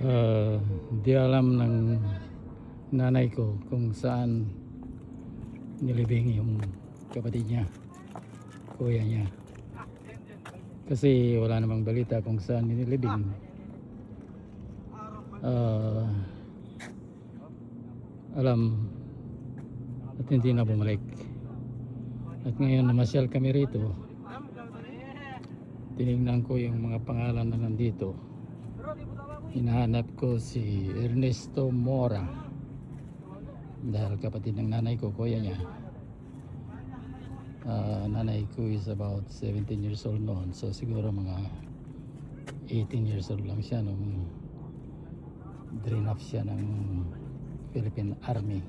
Di alam ng nanay ko kung saan nilibing yung kapatid niya, kuya niya, kasi wala namang balita kung saan nilibing. Alam at hindi na bumalik. At ngayon namasyal kami rito, tinignan ko yung mga pangalan na nandito. Hinahanap ko si Ernesto Mora dahil kapatid ng nanay ko, kuya niya. Nanay ko is about 17 years old noon, so siguro mga 18 years old lang siya nung drain off siya ng Philippine Army.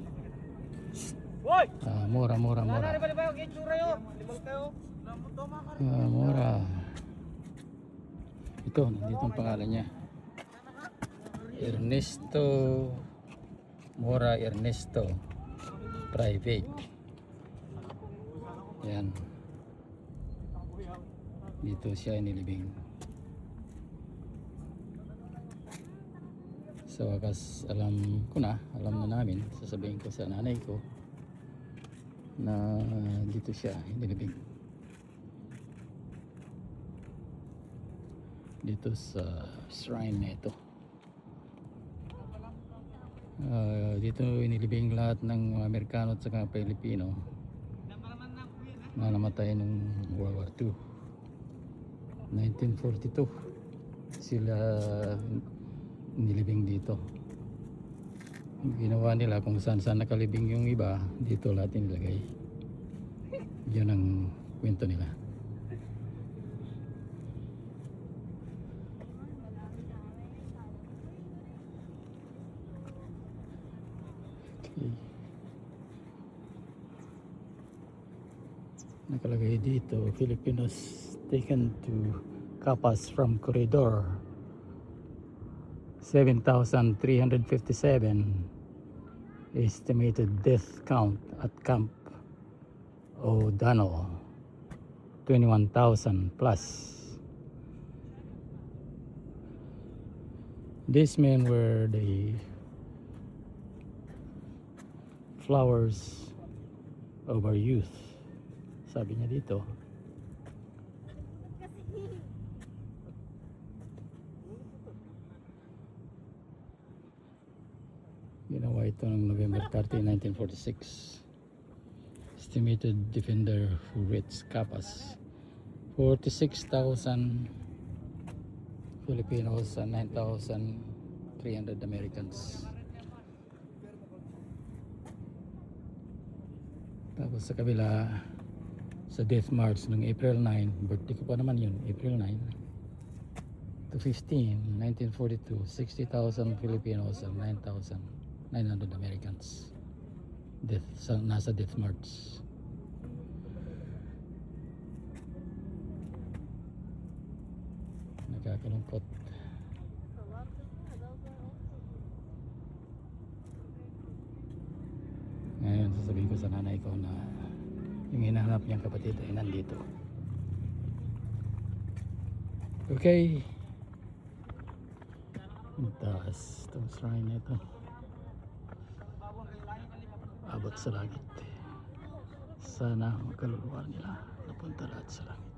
Mora. Mora. Ito, nandito ang pangalan niya. Ernesto Mora Ernesto Private. Yan. Dito siya inilibing. Sa wakas alam na namin, sasabihin ko sa nanay ko na dito siya inilibing. Dito sa shrine na ito. Dito inilibing lahat ng Amerikano at saka Pilipino na namatay nung World War II. 1942 sila nilibing dito. Ginawa nila kung saan nakalibing yung iba, dito lahat nilagay. Yan ang kwento nila. Okay. Nakalagay dito, Filipinos taken to Capas from corridor 7,357, estimated death count at Camp O'Donnell 21,000 plus. These men were the flowers of our youth, sabi niya dito. Ginawa ito ng November 30, 1946. Estimated defender who reached Capas 46,000 Filipinos and 9,300 Americans. Tapos sa kabila, sa death march ng April 9, birthday ko pa naman yun, April 9 to 15, 1942, 60,000 Filipinos and 9,900 Americans nasa death march. Nakakalungkot. Ngayon sasabihin ko sa nanay ko na yung hinahanap niyang kapatid ay nandito. Okay. Ang taas itong shrine na ito. Abot sa langit. Sana ang kaluluwa nila napunta lahat sa langit.